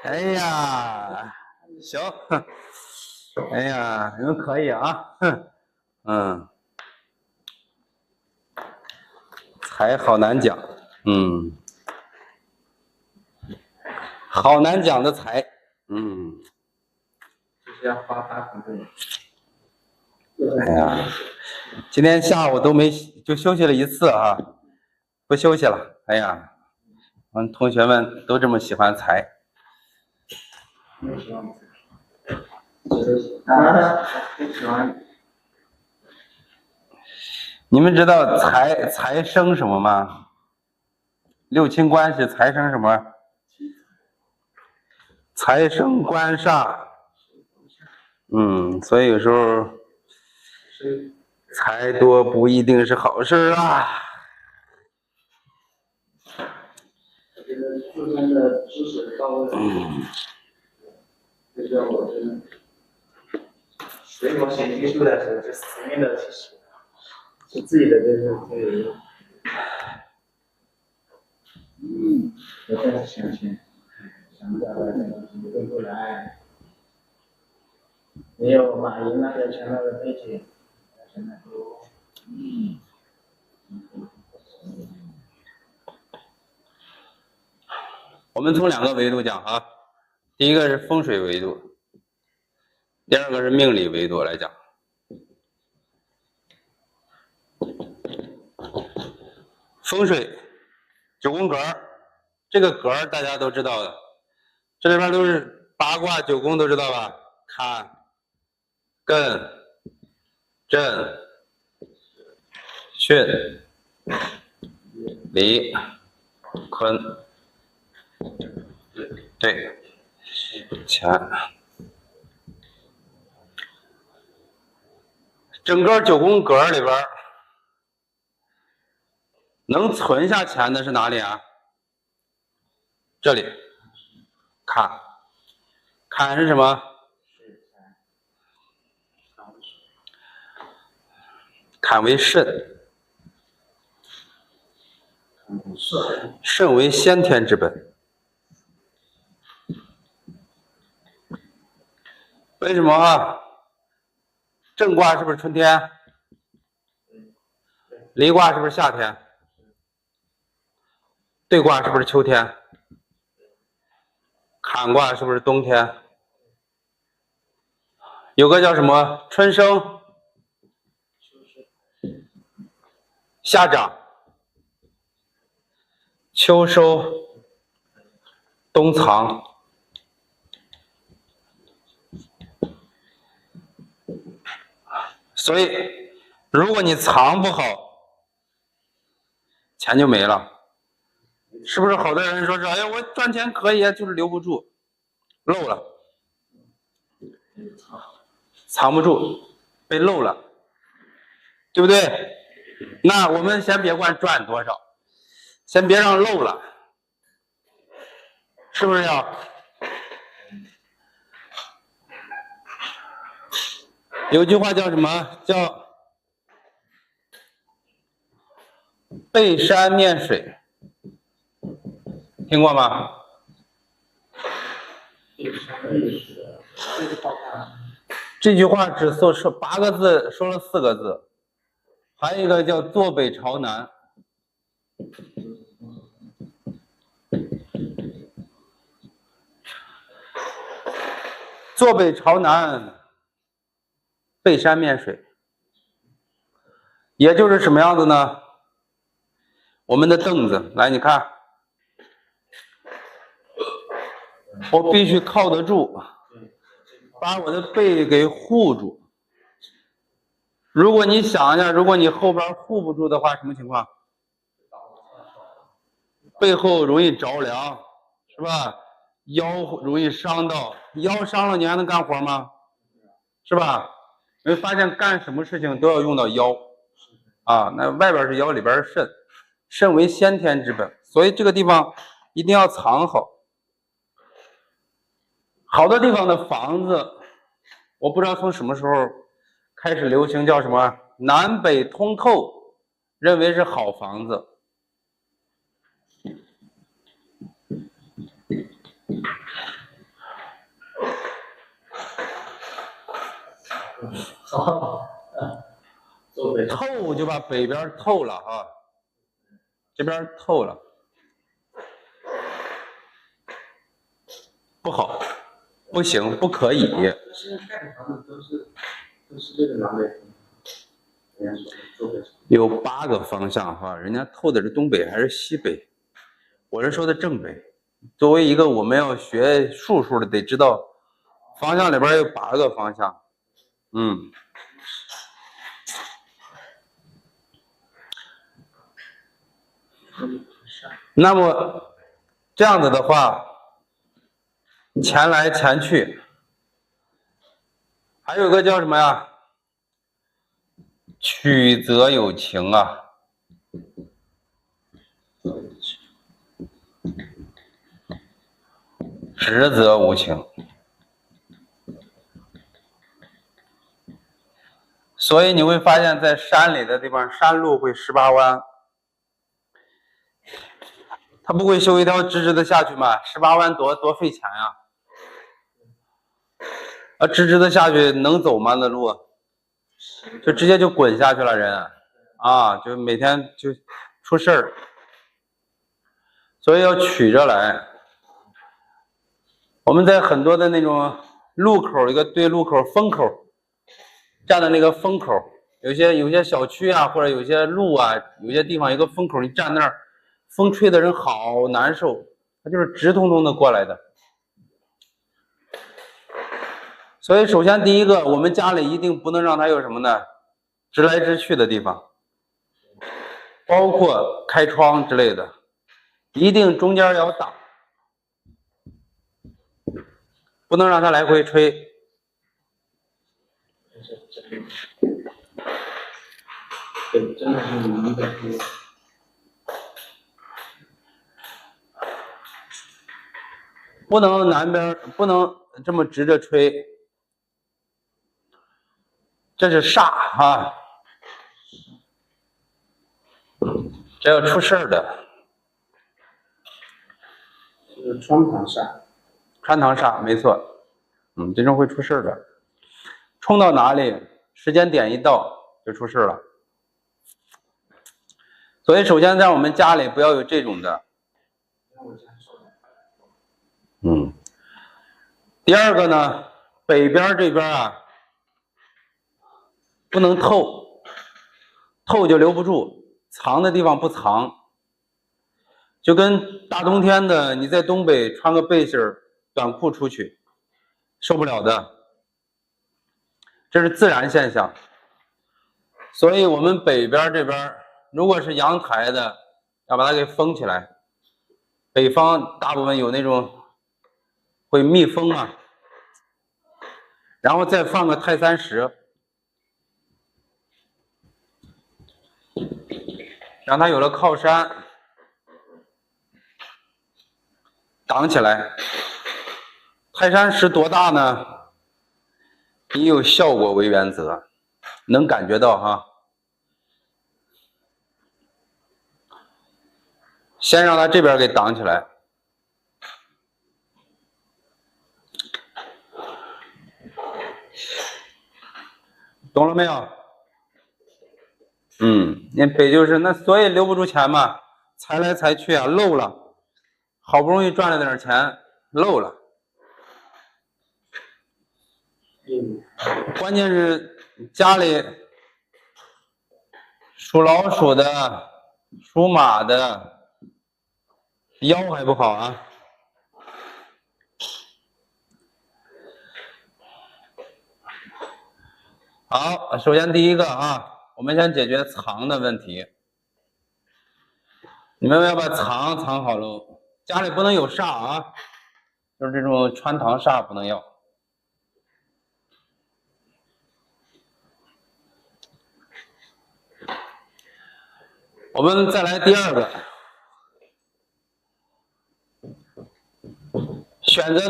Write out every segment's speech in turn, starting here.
哎呀，行，哎呀，你们可以啊，财好难讲，好难讲的财，就是要发大很多。哎呀，今天下午都没就休息了一次啊，不休息了，哎呀，我们同学们都这么喜欢财。不喜欢，不喜欢。你们知道财生什么吗？六亲关系财生什么？财生官煞。所以有时候财多不一定是好事啊。我觉得自身的知识到位。就是我是水果选技术的时候，就前面的其实是自己的这个。我再想不到的那个回不来。没有马云那个强大的背景，现在都。我们从两个维度讲啊，第一个是风水维度，第二个是命理维度来讲。风水九宫格，这个格大家都知道的，这里边都是八卦九宫都知道吧？坎、艮、震、巽、离、坤，对，钱。整个九宫格里边能存下钱的是哪里啊？这里，坎，坎是什么？坎为肾，肾为先天之本。为什么啊？正卦是不是春天？离卦是不是夏天？兑卦是不是秋天？坎卦是不是冬天？有个叫什么春生、夏长、秋收、冬藏。所以如果你藏不好，钱就没了。是不是好多人说是，哎呀，我赚钱可以，就是留不住，漏了，藏不住，被漏了，对不对？那我们先别管赚多少，先别让漏了，是不是要？有句话叫什么？叫背山面水，听过吗？这句话只说8个字，说了4个字，还有一个叫坐北朝南。坐北朝南，背山面水，也就是什么样子呢？我们的凳子，来你看，我必须靠得住，把我的背给护住。如果你想一下，如果你后边护不住的话，什么情况？背后容易着凉，是吧？腰容易伤到，腰伤了你还能干活吗？是吧？你会发现干什么事情都要用到腰啊，那外边是腰，里边是肾，肾为先天之本，所以这个地方一定要藏好。好多地方的房子，我不知道从什么时候开始流行叫什么南北通透，认为是好房子。坐北透就把北边透了啊，这边透了，不好，不行，不可以。这些盖的房子都是这个南北风，人家说坐北有8个方向哈，人家透的是东北还是西北？我是说的正北。作为一个我们要学数的，得知道方向里边有8个方向。那么这样子的话，钱来钱去，还有个叫什么呀？曲则有情啊。直则无情，所以你会发现在山里的地方，山路会18弯，它不会修一条直直的下去吗？18弯多费钱呀！直直的下去能走吗？那路就直接就滚下去了，人啊，就每天就出事儿，所以要曲着来。我们在很多的那种路口，一个对路口风口站的那个风口，有些小区啊，或者有些路啊，有些地方一个风口，你站那儿，风吹的人好难受，它就是直通通的过来的。所以首先第一个，我们家里一定不能让它有什么呢？直来直去的地方，包括开窗之类的，一定中间要挡。不能让它来回吹。对，真的是你的。不能南边，不能这么直着吹，这是煞啊，这要出事儿的。是穿堂煞。穿堂煞，没错，这种会出事的。冲到哪里，时间点一到就出事了。所以首先在我们家里不要有这种的。第二个呢，北边这边啊，不能透，透就留不住，藏的地方不藏。就跟大冬天的，你在东北穿个背心短裤出去，受不了的，这是自然现象。所以我们北边这边，如果是阳台的，要把它给封起来。北方大部分有那种会密封啊，然后再放个泰山石，让它有了靠山，挡起来。泰山石多大呢？以有效果为原则，能感觉到哈。先让它这边给挡起来，懂了没有？你北就是那，所以留不住钱嘛，财来财去啊，漏了，好不容易赚了点钱，漏了。关键是家里属老鼠的、属马的，腰还不好啊。好，首先第一个啊，我们先解决藏的问题。你们要把藏好喽，家里不能有煞啊，就是这种穿堂煞不能要。我们再来第二个，选择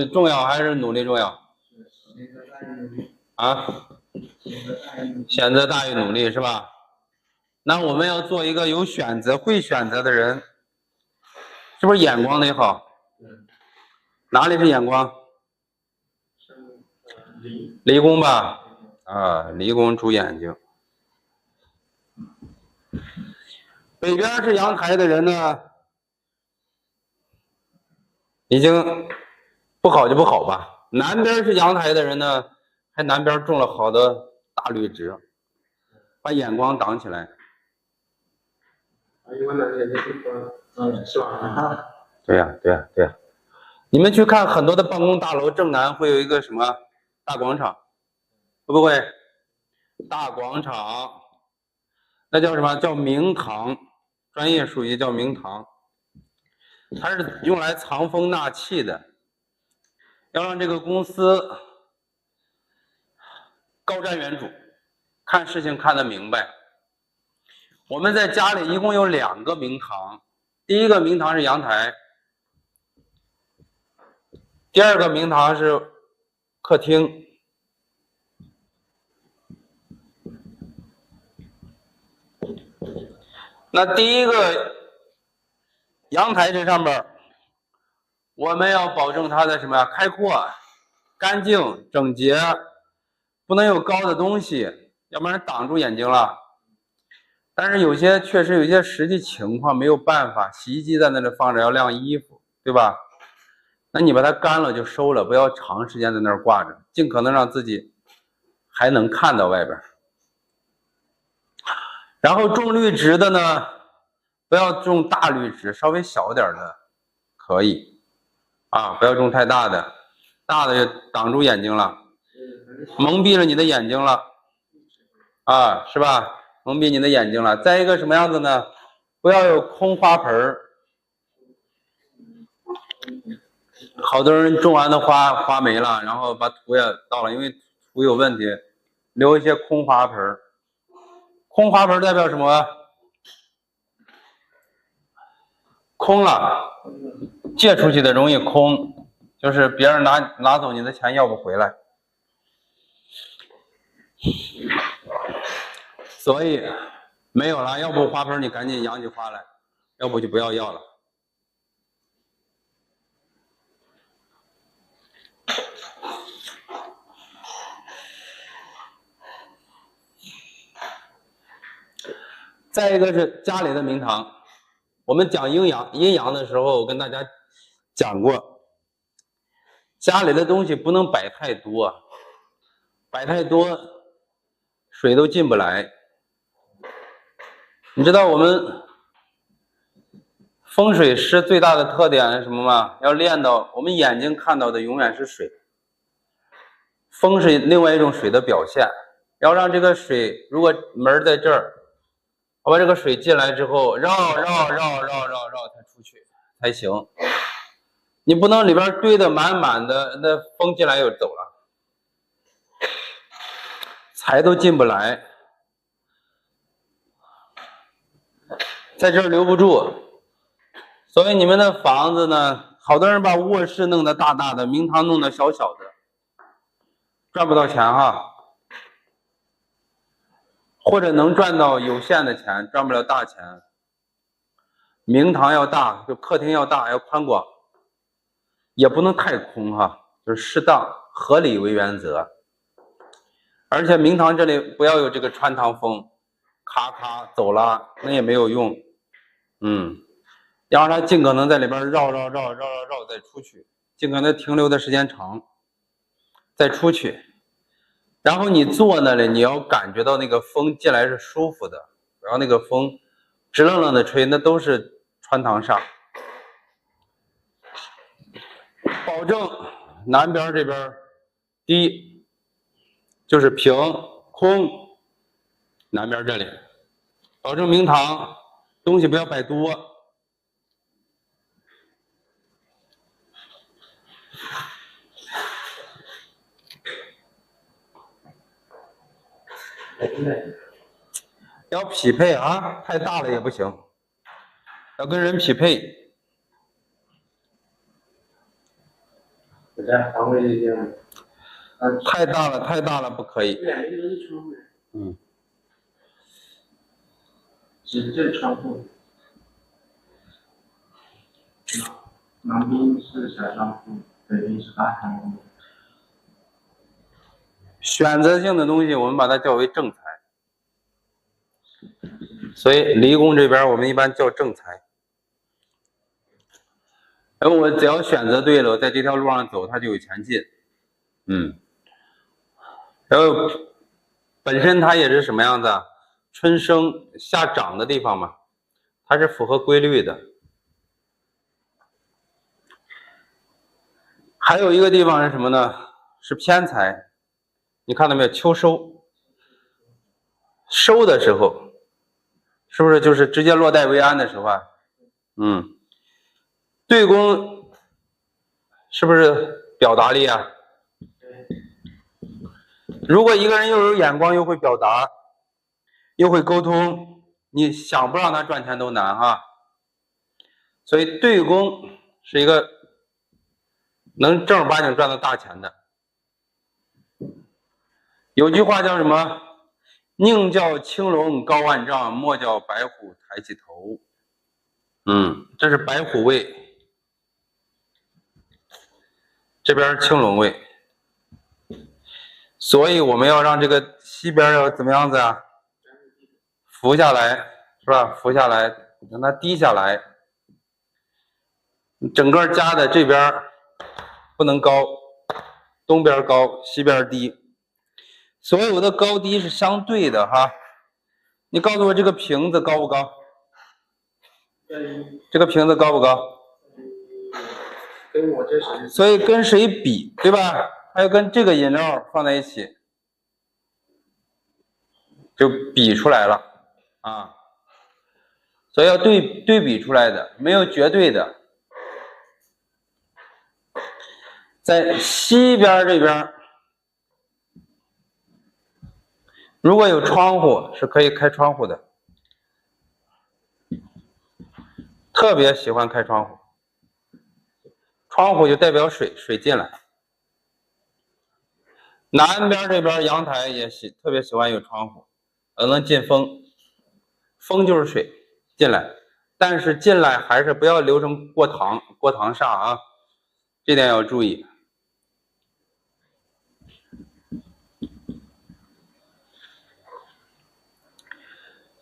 重要还是努力重要？啊，选择大于努力是吧？那我们要做一个有选择、会选择的人，是不是眼光得好？哪里是眼光？理工吧，啊，离宫主眼睛。北边是阳台的人呢，已经不好就不好吧。南边是阳台的人呢，还南边种了好的大绿植，把眼光挡起来。因为那些地方，是吧？对呀，对呀，对呀。你们去看很多的办公大楼正南会有一个什么大广场，会不会？大广场，那叫什么？叫明堂，专业术语叫明堂，它是用来藏风纳气的，要让这个公司高瞻远瞩，看事情看得明白。我们在家里一共有2个明堂，第一个明堂是阳台，第二个明堂是客厅。那第一个阳台这上面，我们要保证它的什么呀？开阔、干净、整洁，不能有高的东西，要不然挡住眼睛了。但是确实有些实际情况没有办法，洗衣机在那里放着要晾衣服，对吧？那你把它干了就收了，不要长时间在那儿挂着，尽可能让自己还能看到外边。然后种绿植的呢，不要种大绿植，稍微小点的可以啊，不要种太大的，大的就挡住眼睛了，蒙蔽了你的眼睛了啊，是吧？蒙蔽你的眼睛了。再一个什么样子呢？不要有空花盆。好多人种完的花没了，然后把土也倒了，因为土有问题，留一些空花盆。空花盆代表什么？空了，借出去的容易空，就是别人拿走你的钱要不回来。所以没有了，要不花盆你赶紧养起花来，要不就不要了。再一个是家里的明堂，我们讲阴阳的时候，我跟大家讲过，家里的东西不能摆太多，摆太多水都进不来。你知道我们风水师最大的特点是什么吗？要练到我们眼睛看到的永远是水，风是另外一种水的表现，要让这个水，如果门在这儿，我把这个水进来之后，绕才出去才行。你不能里边堆得满满的，那风进来又走了，财都进不来，在这儿留不住。所以你们的房子呢，好多人把卧室弄得大大的，明堂弄得小小的，赚不到钱哈。或者能赚到有限的钱，赚不了大钱。明堂要大，就客厅要大，要宽广，也不能太空哈，就是适当合理为原则。而且明堂这里不要有这个穿堂风，咔咔走了那也没有用，要让它尽可能在里边绕再出去，尽可能停留的时间长，再出去。然后你坐那里，你要感觉到那个风进来是舒服的，然后那个风直愣愣的吹，那都是穿堂煞。保证南边这边低，就是平空，南边这里，保证明堂东西不要摆多。要匹配啊，太大了也不行，要跟人匹配。太大了不可以。只这窗户，南边是小窗户，北边是大窗户。选择性的东西我们把它叫为正财，所以离宫这边我们一般叫正财。而我只要选择对了，我在这条路上走，它就有钱进。然后本身它也是什么样的？春生夏长的地方嘛，它是符合规律的。还有一个地方是什么呢？是偏财。你看到没有？秋收，收的时候，是不是就是直接落袋为安的时候啊？对宫是不是表达力啊？如果一个人又有眼光，又会表达，又会沟通，你想不让他赚钱都难哈。所以对宫是一个能正儿八经赚到大钱的。有句话叫什么？宁叫青龙高万丈，莫叫白虎抬起头。这是白虎位，这边是青龙位，所以我们要让这个西边要怎么样子啊？浮下来，是吧？浮下来，让它低下来。整个家的这边不能高，东边高，西边低。所有的高低是相对的哈。你告诉我这个瓶子高不高？这个瓶子高不高？跟我这谁？所以跟谁比，对吧？还有跟这个饮料放在一起，就比出来了啊。所以要对比出来的，没有绝对的。在西边这边，如果有窗户，是可以开窗户的，特别喜欢开窗户。窗户就代表水，水进来。南边这边阳台也特别喜欢有窗户，能进风，风就是水进来，但是进来还是不要留成过堂煞啊，这点要注意。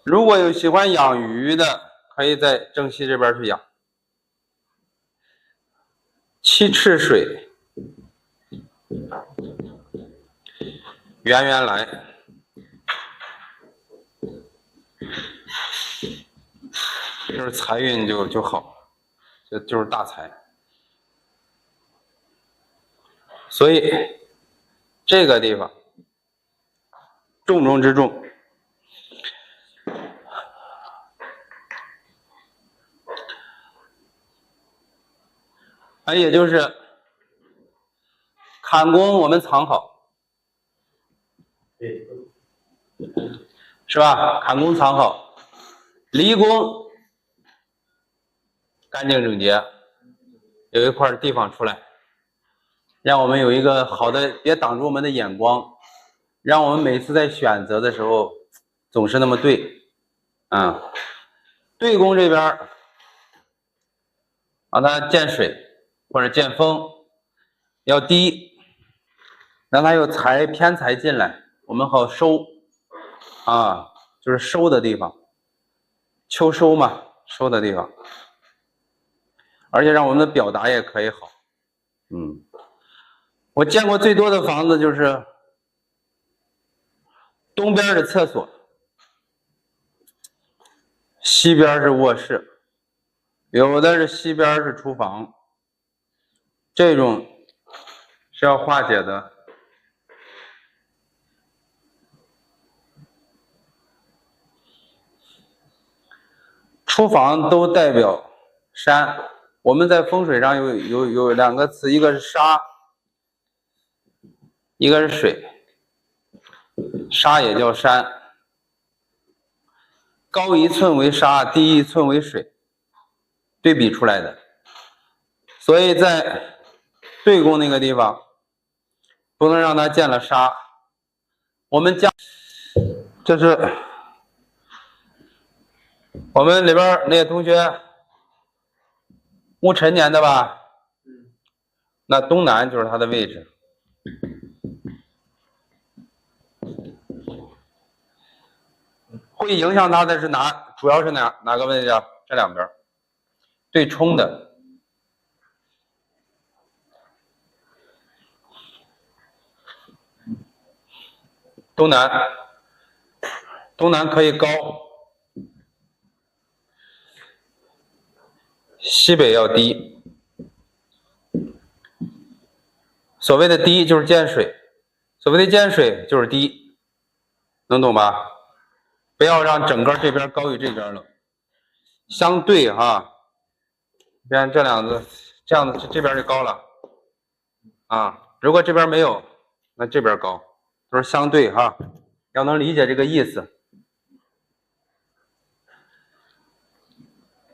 如果有喜欢养鱼的，可以在正西这边去养。七赤水，源源来，就是财运就好，就是大财。所以这个地方重中之重。也就是坎宫我们藏好，是吧？坎宫藏好，离宫干净整洁，有一块地方出来，让我们有一个好的，别挡住我们的眼光，让我们每次在选择的时候总是那么对。对宫这边让它见水或者见风要低，让它有偏财进来，我们好收就是收的地方，秋收嘛，收的地方，而且让我们的表达也可以好。我见过最多的房子就是东边是厕所，西边是卧室，有的是西边是厨房，这种是要化解的。厨房都代表山，我们在风水上有两个词，一个是沙，一个是水。沙也叫山，高1寸为沙，低1寸为水，对比出来的。所以在对宫那个地方不能让它见了沙。我们家这是我们里边那些同学戊辰年的吧，那东南就是它的位置。会影响它的是主要是哪个位置啊？这两边对冲的。东南可以高，西北要低。所谓的低就是见水，所谓的见水就是低，能懂吧？不要让整个这边高于这边了，相对哈。你看这两个，这样子这边就高了啊。如果这边没有，那这边高，都是相对哈，要能理解这个意思。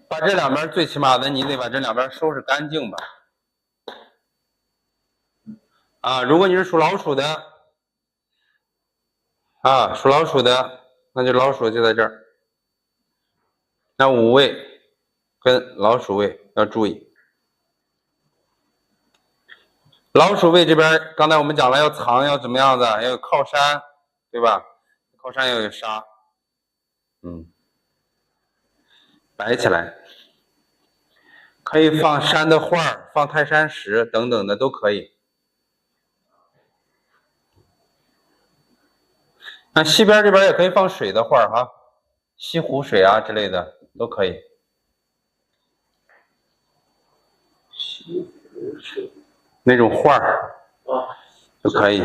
把这两边最起码的，你得把这两边收拾干净吧。啊，如果你是属老鼠的，啊，属老鼠的，那就老鼠就在这儿。那午位跟老鼠位要注意。老鼠位这边，刚才我们讲了，要藏，要怎么样的？要有靠山，对吧？靠山要有沙，摆起来，可以放山的画，放泰山石等等的都可以。那西边这边也可以放水的画哈，西湖水啊之类的都可以。西湖水那种画就可以。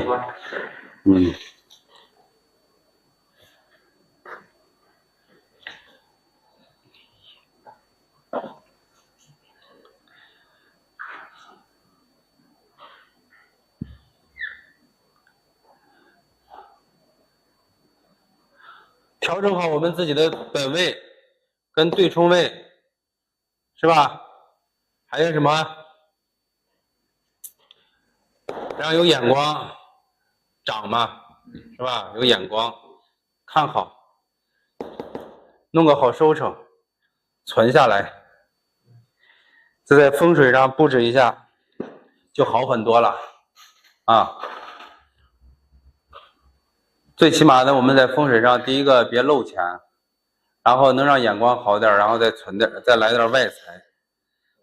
调整好我们自己的本位跟对冲位，是吧？还有什么？让有眼光，长嘛，是吧？有眼光，看好，弄个好收成，存下来，再在风水上布置一下，就好很多了啊。最起码呢，我们在风水上，第一个别漏钱，然后能让眼光好点，然后再存点，再来点外财，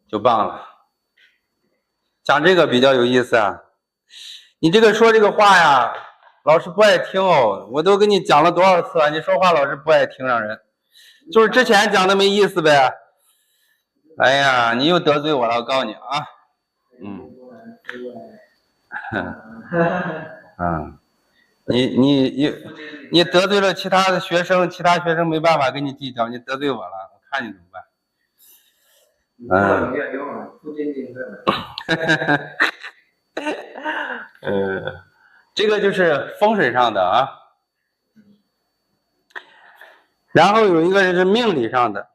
就棒了。讲这个比较有意思啊。你这个说这个话呀，老师不爱听哦。我都跟你讲了多少次啊，你说话老师不爱听，让人就是之前讲的没意思呗。哎呀，你又得罪我了，我告诉你啊。你得罪了其他的学生，其他学生没办法跟你计较，你得罪我了，我看你怎么办。这个就是风水上的啊。然后有一个是命理上的，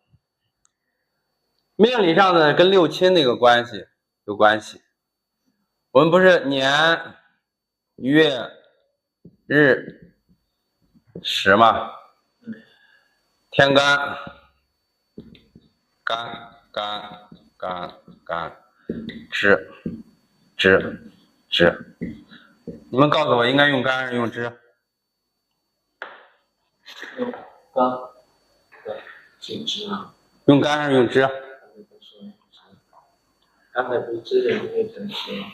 命理上的跟六亲那个关系有关系。我们不是年、月、日、时吗？天干，干，支。你们告诉我，应该用干还是用支？用干，用干还是用支？刚才不是支点那个支吗？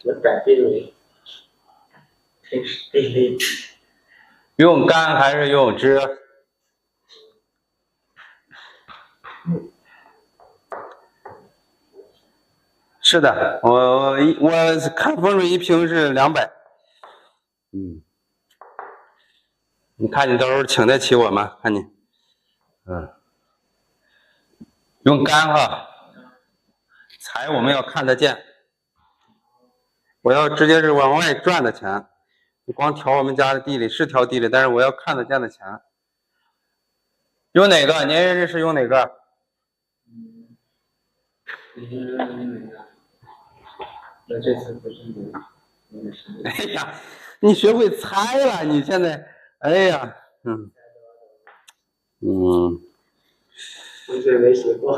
我改变为天时地利。用干还是用支？是的，我看风水一瓶是200。你看你到时候请得起我吗？看你，用干哈，财我们要看得见，我要直接是往外赚的钱。你光调我们家的地里是调地里，但是我要看得见的钱。用哪个？年月日时用哪个？那这次不是哎呀，你学会猜了，你现在，哎呀，风水没学过，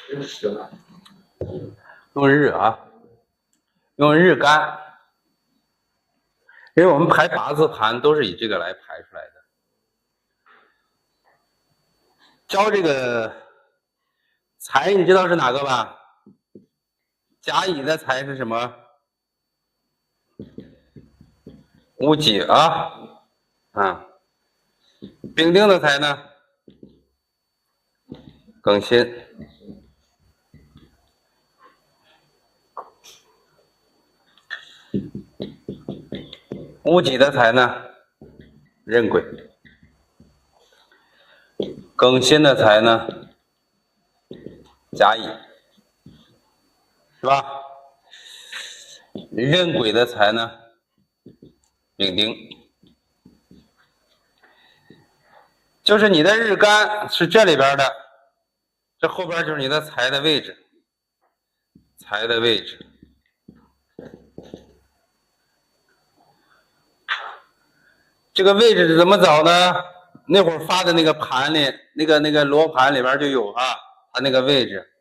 真是了。用日啊，用日干，因为我们排八字盘都是以这个来排出来的。教这个财，你知道是哪个吧？甲乙的财是什么？戊己啊，丙丁的财呢？庚辛。戊己的财呢？壬癸。庚辛的财呢？甲乙，是吧？壬癸的财呢？丙丁。就是你的日干是这里边的，这后边就是你的财的位置，财的位置。这个位置是怎么找呢？那会儿发的那个盘里，那个罗盘里边就有啊，它那个位置。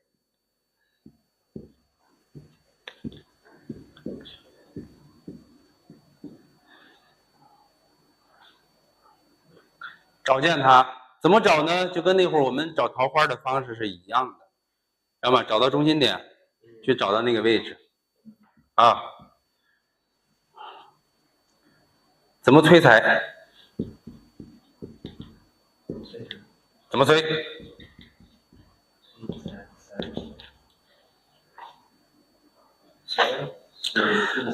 找见它怎么找呢？就跟那会儿我们找桃花的方式是一样的，知道吗？找到中心点，去找到那个位置啊。怎么催财？怎么催？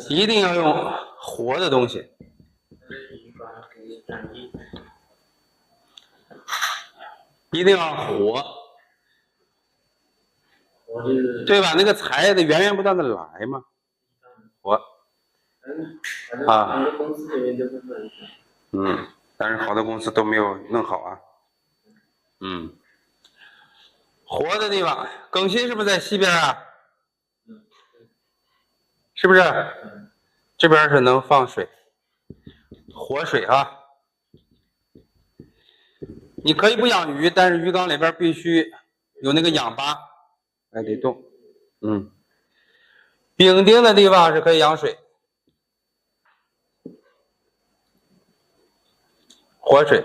一定要用活的东西。一定要活，对吧？那个财得源源不断的来嘛，活啊。但是好多公司都没有弄好啊。活的地方，庚辛是不是在西边啊？是不是？这边是能放水，活水啊。你可以不养鱼，但是鱼缸里边必须有那个氧吧，还得动。丙丁的地方是可以养水，活水。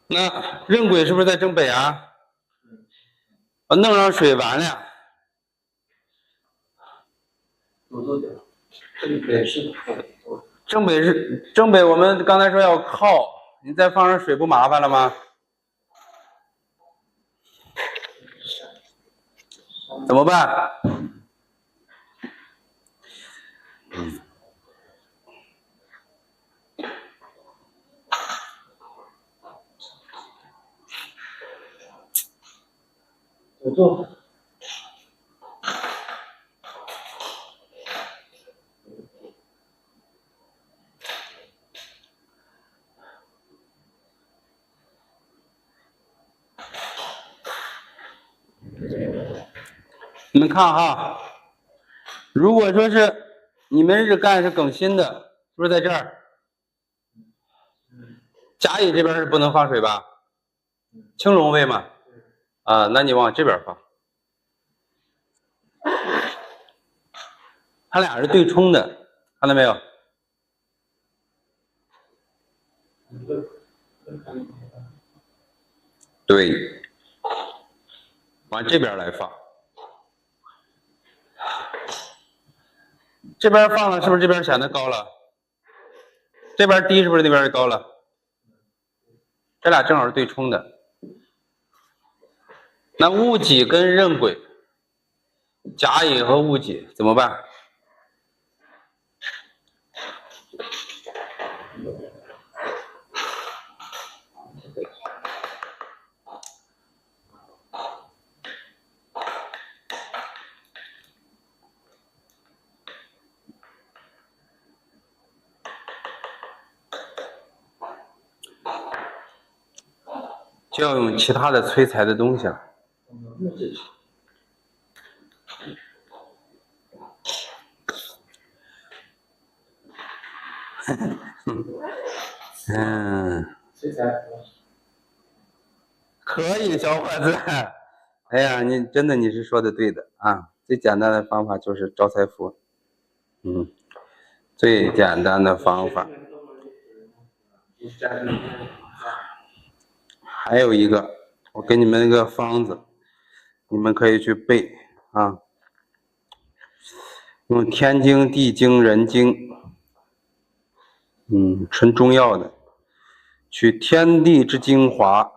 那壬癸是不是在正北啊？弄上水完了。正北，我们刚才说要靠，你再放上水不麻烦了吗？怎么办？我做。你们看哈，如果说是你们日干是庚辛的，是不是在这儿？甲乙这边是不能放水吧？青龙位嘛，啊，那你往这边放。它俩是对冲的，看到没有？对，往这边来放。这边放了，是不是这边显得高了？这边低，是不是那边高了？这俩正好是对冲的。那戊己跟壬癸，甲乙和戊己怎么办？就要用其他的催财的东西了。谁才可以，小伙子。哎呀，真的你是说的对的啊！最简单的方法就是招财符。最简单的方法。还有一个，我给你们一个方子，你们可以去背啊。用天经、地经、人经，纯中药的，取天地之精华，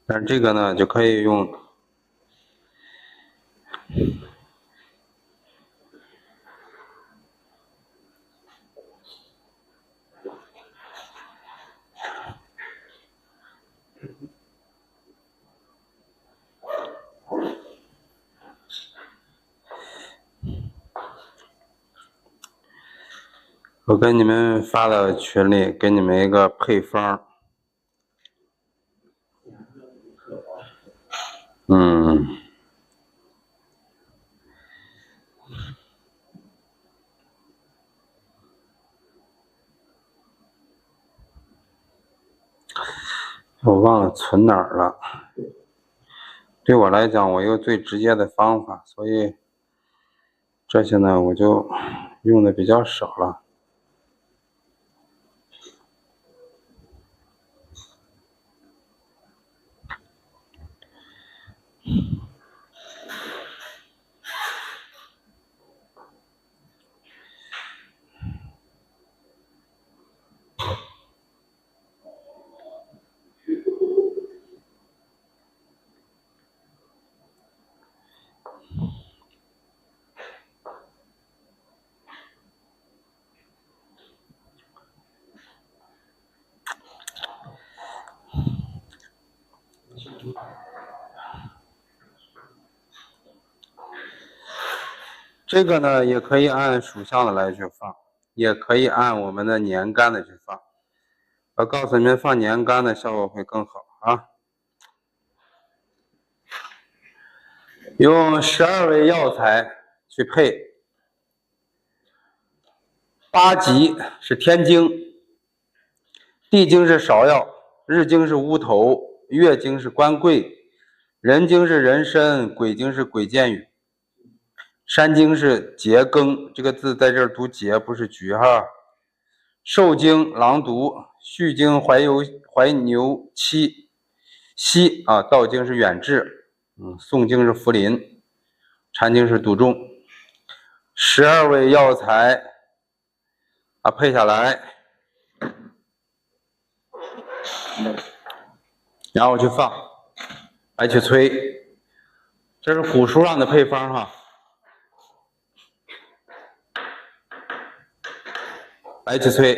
但是这个呢，就可以用我跟你们发到群里，给你们一个配方。我忘了存哪儿了。对我来讲，我有最直接的方法，所以这些呢，我就用的比较少了。这个呢，也可以按属相的来去放，也可以按我们的年干的去放。我告诉你们，放年干的效果会更好啊。用12味药材去配，八极是天经，地经是芍药，日经是乌头，月经是官桂，人经是人参，鬼经是鬼见羽，山经是桔梗，这个字在这儿读桔，不是菊哈。受经狼毒，戌经怀牛犀啊，道经是远志，宋经是茯苓，禅经是杜仲。12味药材啊，配下来，然后去放，来去催。这是古书上的配方哈。来去催。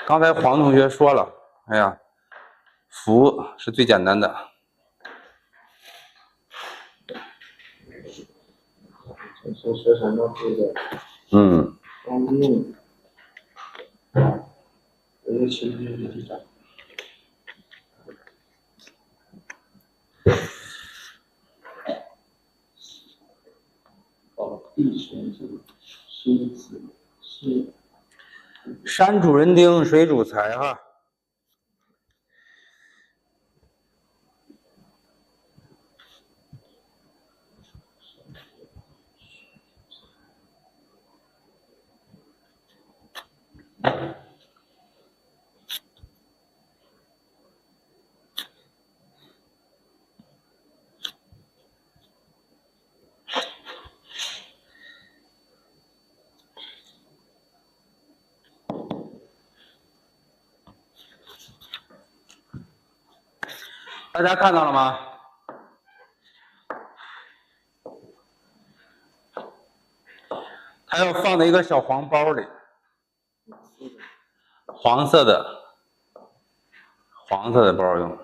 刚才黄同学说了，哎呀，服是最简单的。说什么这个？方面，有个情绪是第三。地玄是辛子是山主人丁，水主财哈。大家看到了吗？它要放在一个小黄包里，黄色的包用。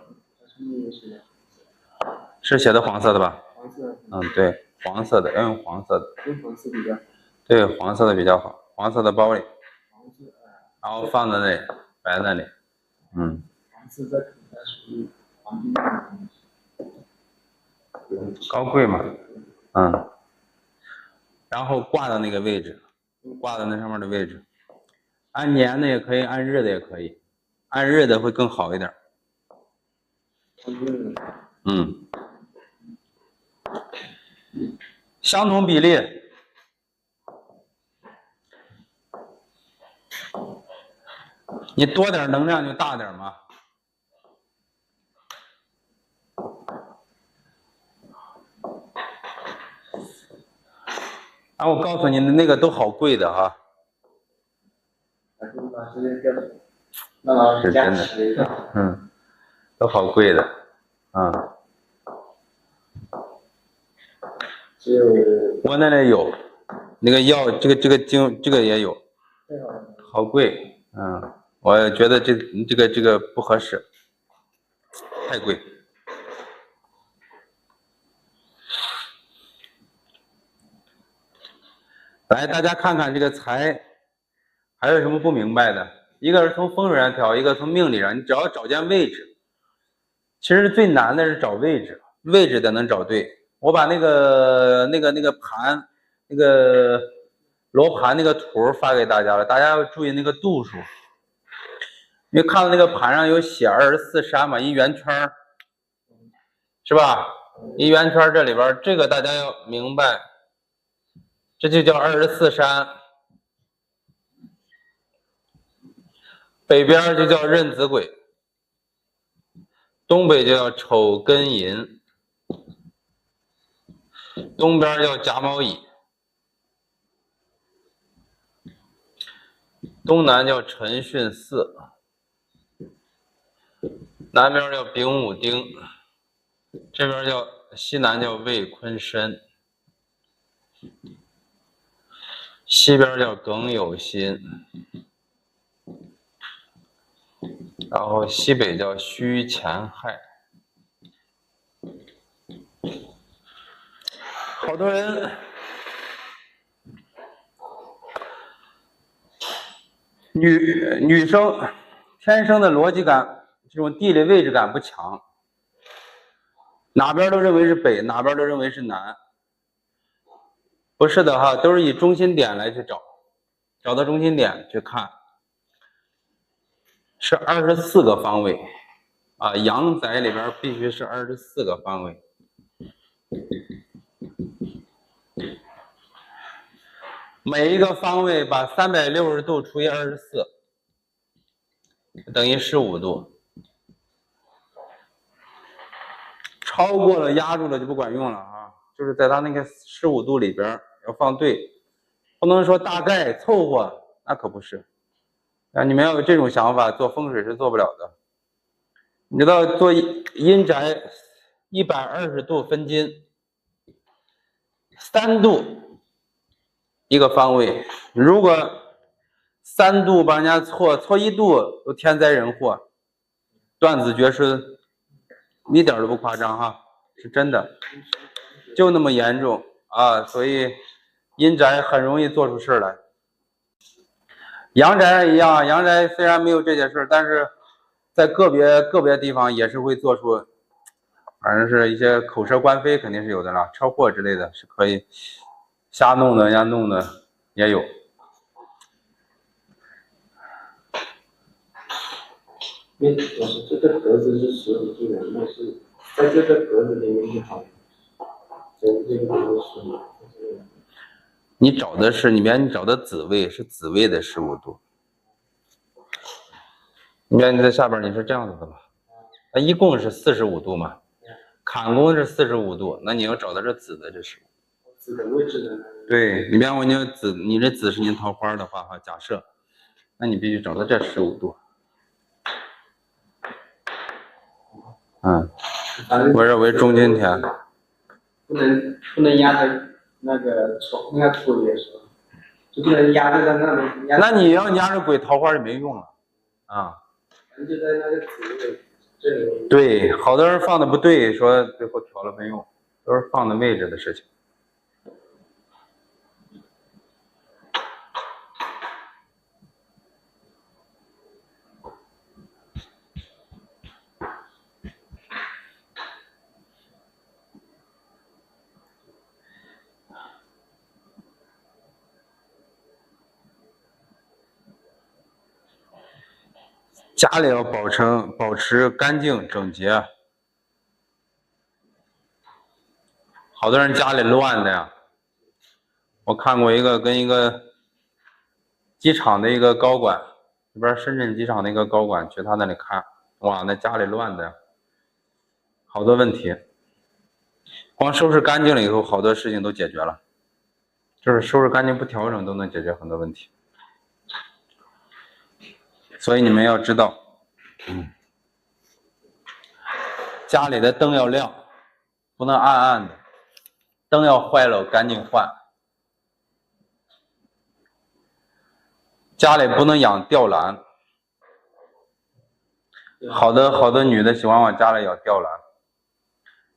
是写的黄色的吧？黄色。对。黄色的，要用黄色的。用黄色比较好。对，黄色的比较好，黄色的包里，黄色然后放在那里，摆在那里。嗯。黄色在古代属于黄金的东西。高贵嘛，嗯。然后挂到那个位置，挂到那上面的位置，按年的也可以，按日的也可以，按日的会更好一点。嗯。相同比例，你多点能量就大点嘛。啊，我告诉你的那个都好贵的哈。是真的，嗯，都好贵的，啊。只有我那里有，那个药，这个经，这个也有，好贵，嗯，我觉得这个不合适，太贵。来，大家看看这个财，还有什么不明白的？一个是从风水上调，一个从命理上，你只要找见位置。其实最难的是找位置，位置得能找对。我把那个盘，那个罗盘那个图发给大家了，大家要注意那个度数。因为看到那个盘上有写24山嘛，一圆圈，是吧？一圆圈这里边，这个大家要明白，这就叫24山。北边就叫壬子癸，东北就叫丑庚寅，东边叫甲卯乙，东南叫辰巽巳，南边叫丙午丁，这边叫西南叫未坤申，西边叫庚酉辛，然后西北叫戌乾亥。好多人女生天生的逻辑感，这种地理位置感不强，哪边都认为是北，哪边都认为是南。不是的哈，都是以中心点来去找，找到中心点去看，是24个方位啊，阳宅里边必须是24个方位。每一个方位把360度除以24，等于15度。超过了压住了就不管用了啊，就是在它那个15度里边要放对，不能说大概凑合，那可不是。啊，你们要有这种想法，做风水是做不了的。你知道做阴宅120度分金，3度一个方位，如果3度把人家错1度都天灾人祸，断子绝孙，一点都不夸张哈，是真的，就那么严重啊！所以阴宅很容易做出事来。阳宅一样，阳宅虽然没有这些事，但是在个别地方也是会做出，反正是一些口舌官非肯定是有的了，车祸之类的是可以瞎弄的，人家弄的也有。因为我是这个格子是15度的，那是在这个格子里面就好，这个格子是。你找的是你找的子位是子位的15度，你在下边你是这样子的吧？它一共是45度嘛，坎宫是45度，那你要找的是子的这15。子的位置呢？对，你比方说你这子是您桃花的话哈，假设，那你必须找到这15度。我认为中间田。不能压在那个丑那个土里是吧？就不能压在那里。那你要压着鬼桃花就没用了啊。就在那个子位这里。对，好多人放的不对，说最后调了没用，都是放的位置的事情。家里要保持干净整洁。好多人家里乱的呀，我看过一个跟一个机场的一个高管，这边深圳机场的一个高管去他那里看，哇，那家里乱的呀，好多问题。光收拾干净了以后，好多事情都解决了。就是收拾干净不调整都能解决很多问题。所以你们要知道，家里的灯要亮，不能暗暗的，灯要坏了赶紧换。家里不能养吊兰，好多女的喜欢往家里养吊兰。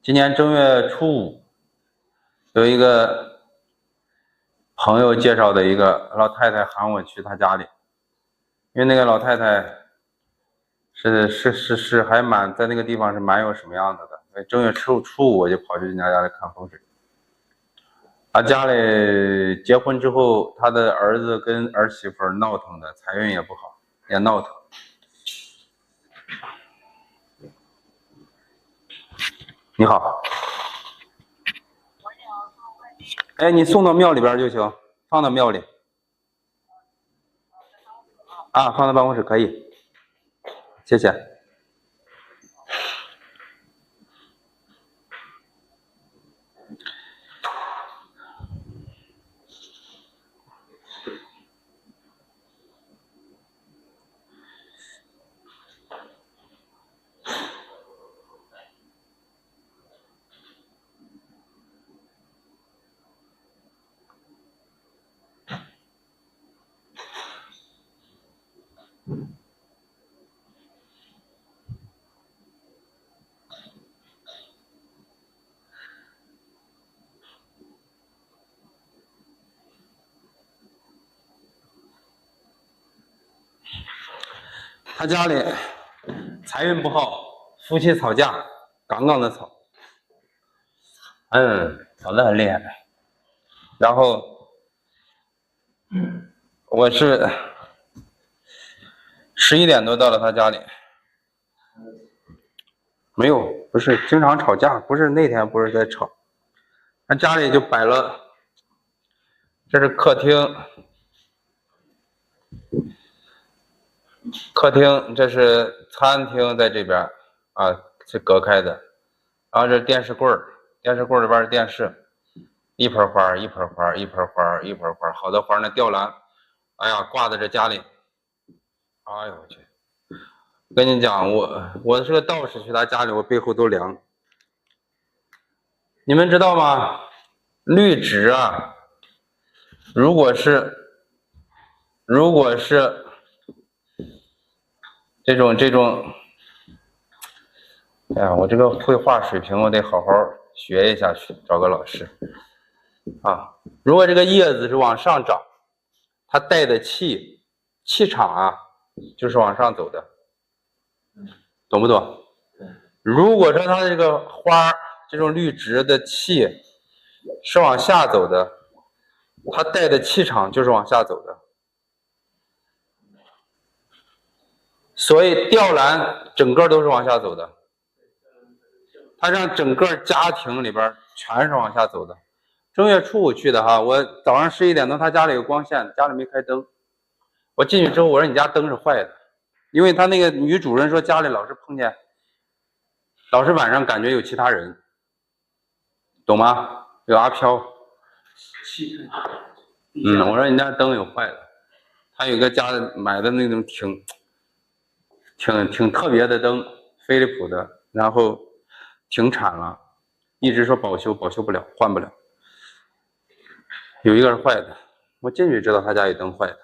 今年正月初5，有一个朋友介绍的一个老太太喊我去她家里，因为那个老太太是还蛮在那个地方是蛮有什么样子的。所以正月初5我就跑去人家里看风水。他家里结婚之后，他的儿子跟儿媳妇闹腾的，财运也不好，也闹腾。你好。哎，你送到庙里边就行，放到庙里。啊，放到办公室可以。谢谢。他家里财运不好，夫妻吵架，杠杠的吵，吵得很厉害。然后我是11点多到了他家里，没有，不是经常吵架，不是那天不是在吵，他家里就摆了，这是客厅。客厅，这是餐厅，在这边啊，是隔开的。然后这是电视柜儿，电视柜里边是电视，一盆花，一盆花，一盆花，一盆花，好多花呢，吊兰，哎呀，挂在这家里。哎呦我去！跟你讲，我是个道士，去他家里我背后都凉。你们知道吗？绿植啊，如果是这种，哎呀，我这个绘画水平我得好好学一下去，找个老师啊。如果这个叶子是往上长，它带的气场啊，就是往上走的，懂不懂？如果说它这个花这种绿植的气是往下走的，它带的气场就是往下走的。所以吊兰整个都是往下走的，它让整个家庭里边全是往下走的。正月初5去的哈，我早上11点多，他家里有光线，家里没开灯。我进去之后，我说你家灯是坏的，因为他那个女主人说家里老是碰见，老是晚上感觉有其他人，懂吗？有阿飘。我说你家灯有坏的，他有个家买的那种挺特别的灯，飞利浦的，然后停产了，一直说保修不了，换不了。有一个是坏的，我进去知道他家有灯坏的，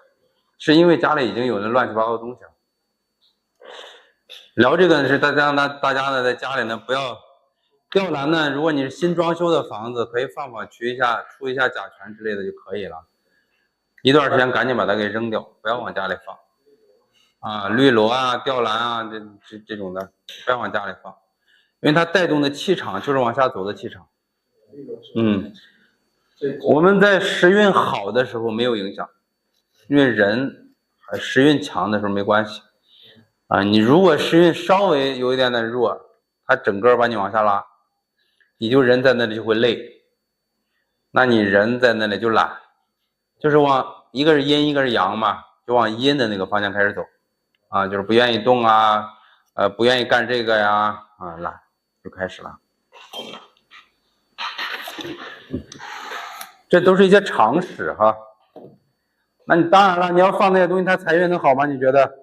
是因为家里已经有那乱七八糟的东西了。聊这个是大家呢在家里呢不要吊兰呢，如果你是新装修的房子，可以放出一下甲醛之类的就可以了。一段时间赶紧把它给扔掉，不要往家里放。啊，绿萝啊、吊兰啊，这种的不要往家里放，因为它带动的气场就是往下走的气场。我们在时运好的时候没有影响，因为人时运强的时候没关系。啊，你如果时运稍微有一点点弱，它整个把你往下拉，你就人在那里就会累，那你人在那里就懒，就是往一个是阴一个是阳嘛，就往阴的那个方向开始走啊，就是不愿意动啊，不愿意干这个呀，啊懒就开始了。这都是一些常识哈。那你当然了，你要放那些东西，它财运能好吗？你觉得？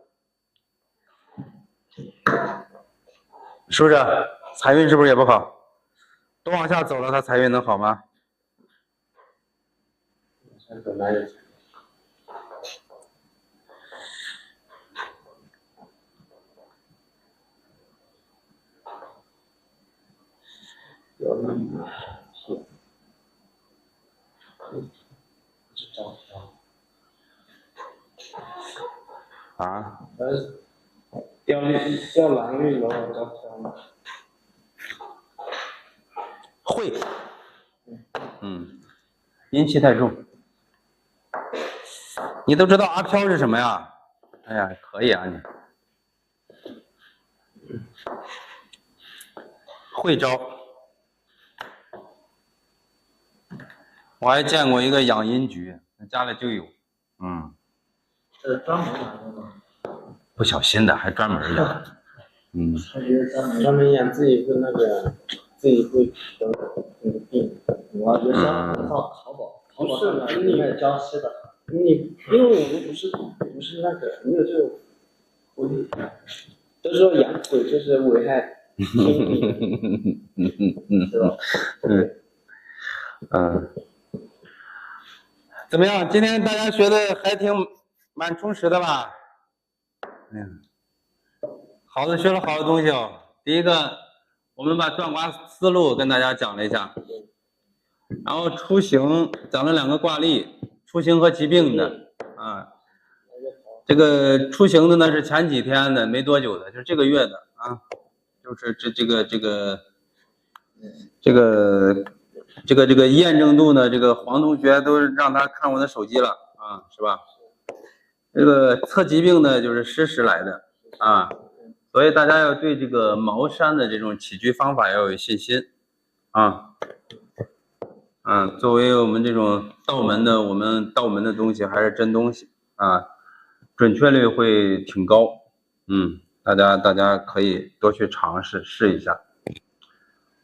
是不是？财运是不是也不好？都往下走了，它财运能好吗？本来也有那么是招嫖啊？要蓝运的话招嫖吗？会，阴气太重。你都知道阿飘是什么呀？哎呀，可以啊你。会招。我还见过一个养阴局，家里就有，是专门养的吗？不小心的还专门养，专门养自己会那个，自己会得那个病。我觉得像淘宝上面卖江西的，你因为我们不是那个没有这种规律，都说养会就是危害生命，是吧？怎么样？今天大家学的还蛮充实的吧？好的，学了好多东西哦。第一个，我们把断卦思路跟大家讲了一下，然后出行讲了2个卦例，出行和疾病的啊。这个出行的呢是前几天的，没多久的，就是这个月的啊，就是这个验证度呢，这个黄同学都让他看我的手机了啊，是吧？这个测疾病呢就是实时来的啊，所以大家要对这个茅山的这种起居方法要有信心啊。作为我们这种道门的，我们道门的东西还是真东西啊，准确率会挺高。大家可以多去尝试试一下。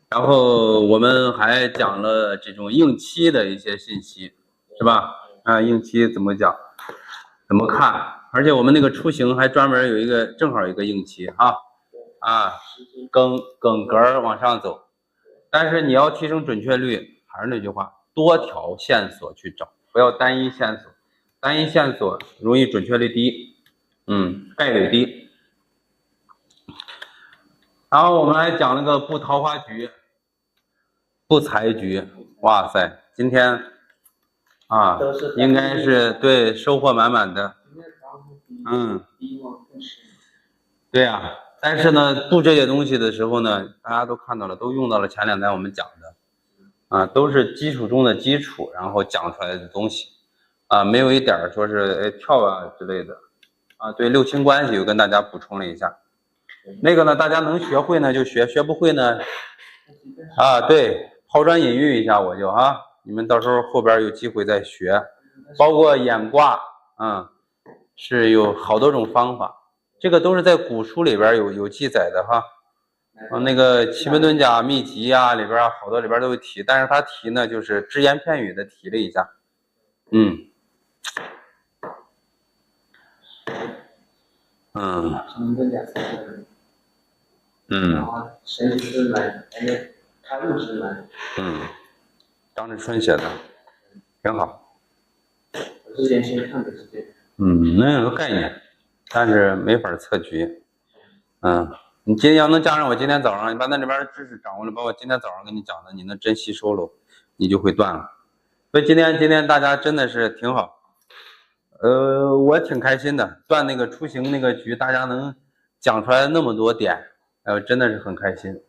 然后我们还讲了这种应期的一些信息，是吧？应期怎么讲，怎么看？而且我们那个出行还专门有一个，正好一个应期梗格往上走。但是你要提升准确率，还是那句话，多条线索去找，不要单一线索。单一线索容易准确率低，概率低。然后我们还讲了个不桃花局。不财局，哇塞，今天应该是对收获满满的，对呀，但是呢，度这些东西的时候呢，大家都看到了，都用到了前2天我们讲的，都是基础中的基础，然后讲出来的东西，没有一点说是跳啊之类的，对六亲关系又跟大家补充了一下，那个呢，大家能学会呢就学，学不会呢，对。抛砖引玉一下我就你们到时候后边有机会再学，包括演卦是有好多种方法，这个都是在古书里边有记载的那个奇门遁甲秘籍里边好多里边都有提，但是他提呢就是只言片语的提了一下，奇门遁甲然后神奇之门，开悟之门，张志春写的，挺好。我之前先看的是这个。能有个概念，但是没法测局。你今天要能加上我今天早上，你把那里边的知识掌握了，把我今天早上跟你讲的，你能真吸收了，你就会断了。所以今天大家真的是挺好，我挺开心的，断那个出行那个局，大家能讲出来那么多点，真的是很开心。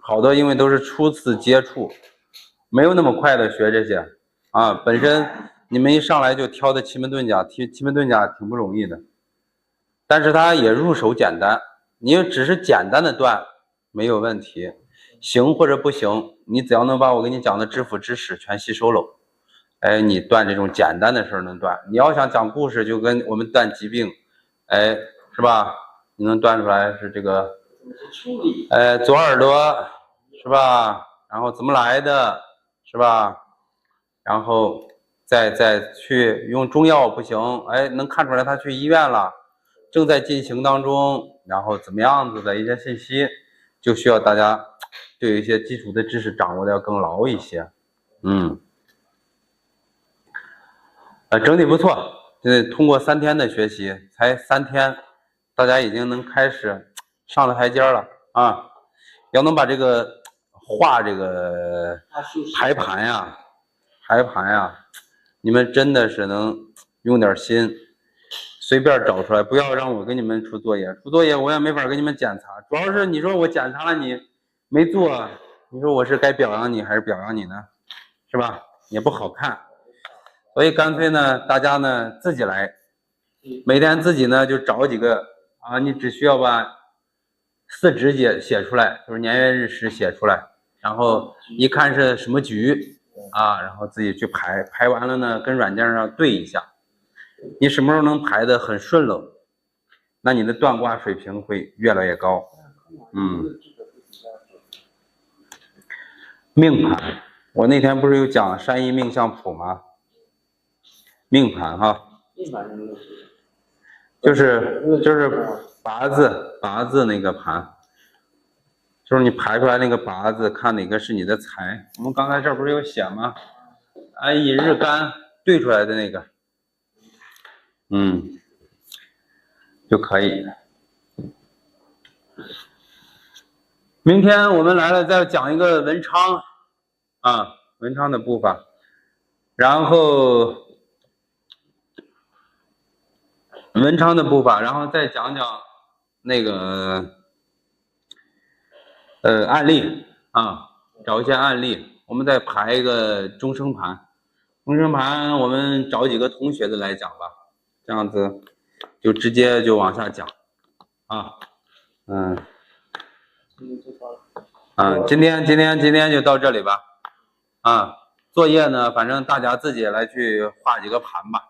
好多因为都是初次接触，没有那么快的学这些本身你们一上来就挑的奇门遁甲，奇门遁甲挺不容易的，但是它也入手简单，你只是简单的断没有问题，行或者不行，你只要能把我给你讲的知府知史全吸收了，哎，你断这种简单的事能断。你要想讲故事，就跟我们断疾病，哎，是吧？你能断出来是这个，左耳朵是吧？然后怎么来的，是吧？然后再去用中药不行，哎，能看出来他去医院了，正在进行当中，然后怎么样子的一些信息，就需要大家对一些基础的知识掌握的要更牢一些。整体不错，通过3天的学习，才3天，大家已经能开始上了台阶了啊！要能把这个画这个排盘呀，你们真的是能用点心，随便找出来，不要让我给你们出作业，出作业我也没法给你们检查，主要是你说我检查了你没做，你说我是该表扬你还是表扬你呢？是吧？也不好看。所以干脆呢，大家呢自己来，每天自己呢就找几个啊，你只需要把4纸写出来，就是年月日时写出来，然后一看是什么局啊，然后自己去排，排完了呢跟软件上对一下，你什么时候能排得很顺了，那你的断卦水平会越来越高。命盘，我那天不是有讲山医命相谱吗？命盘哈，就是八字那个盘，就是你排出来那个八字，看哪个是你的财。我们刚才这不是有写吗？按乙日干对出来的那个，就可以。明天我们来了，再讲一个文昌啊，文昌的步伐，然后文昌的步伐，然后再讲讲那个案例啊，找一些案例，我们再排一个终生盘。终生盘我们找几个同学的来讲吧，这样子就直接就往下讲啊。今天就到这里吧。作业呢，反正大家自己来去画几个盘吧。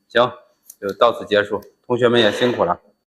行，就到此结束，同学们也辛苦了。